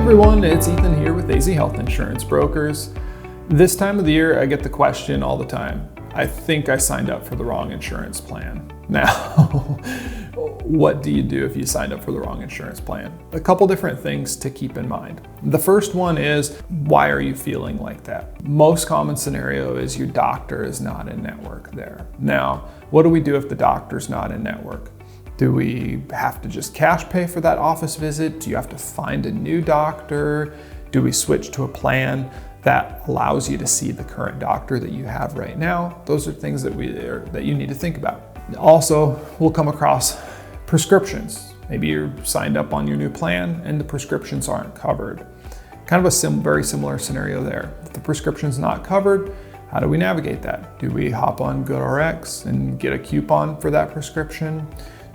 everyone, it's Ethan here with AZ Health Insurance Brokers. This time of the year, I get the question all the time, I think I signed up for the wrong insurance plan. Now, what do you do if you signed up for the wrong insurance plan? A couple different things to keep in mind. The first one is, why are you feeling like that? Most common scenario is your doctor is not in network there. Now, what do we do if the doctor's not in network? Do we have to just cash pay for that office visit? Do you have to find a new doctor? Do we switch to a plan that allows you to see the current doctor that you have right now? Those are things that you need to think about. Also, we'll come across prescriptions. Maybe you're signed up on your new plan and the prescriptions aren't covered. Kind of a very similar scenario there. If the prescription's not covered, how do we navigate that? Do we hop on GoodRx and get a coupon for that prescription?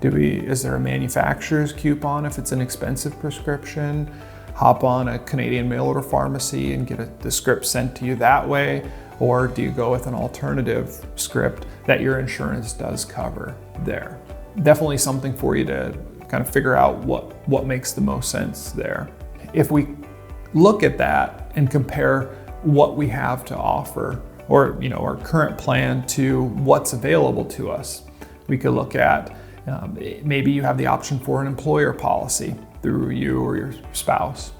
Is there a manufacturer's coupon if it's an expensive prescription? Hop on a Canadian mail order pharmacy and get the script sent to you that way? Or do you go with an alternative script that your insurance does cover there? Definitely something for you to kind of figure out what makes the most sense there. If we look at that and compare what we have to offer, or our current plan to what's available to us, we could look at maybe you have the option for an employer policy through you or your spouse.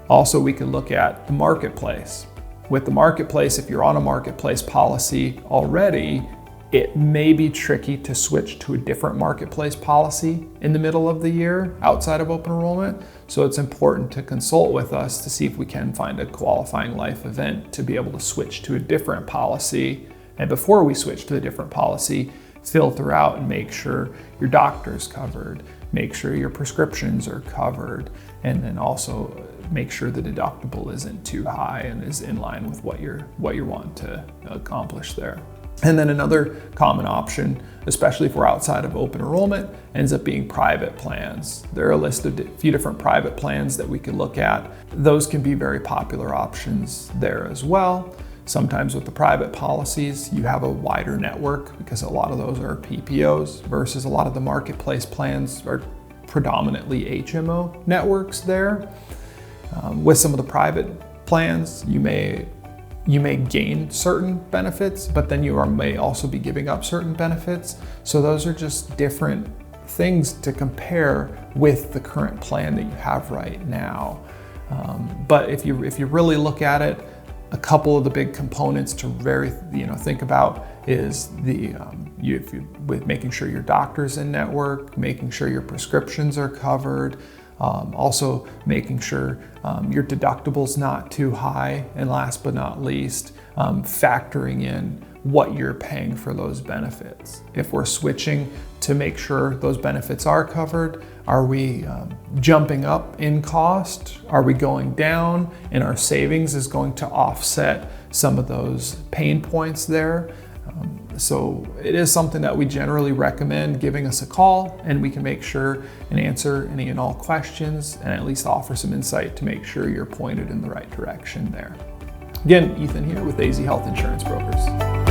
Also, we could look at the marketplace. With the marketplace, if you're on a marketplace policy already, it may be tricky to switch to a different marketplace policy in the middle of the year outside of open enrollment. So it's important to consult with us to see if we can find a qualifying life event to be able to switch to a different policy. And before we switch to a different policy, filter out and make sure your doctor's covered, make sure your prescriptions are covered, and then also make sure the deductible isn't too high and is in line with what you want to accomplish there. And then another common option, especially if we're outside of open enrollment, ends up being private plans. There are a list of a few different private plans that we can look at. Those can be very popular options there as well. Sometimes with the private policies, you have a wider network because a lot of those are PPOs versus a lot of the marketplace plans are predominantly HMO networks there. With some of the private plans, you may gain certain benefits, but then you may also be giving up certain benefits. So those are just different things to compare with the current plan that you have right now. But if you really look at it, a couple of the big components to think about is with making sure your doctor's in network, making sure your prescriptions are covered, also making sure your deductible's not too high, and last but not least, factoring in what you're paying for those benefits. If we're switching to make sure those benefits are covered, are we jumping up in cost? Are we going down? And our savings is going to offset some of those pain points there. So it is something that we generally recommend giving us a call, and we can make sure and answer any and all questions and at least offer some insight to make sure you're pointed in the right direction there. Again, Ethan here with AZ Health Insurance Brokers.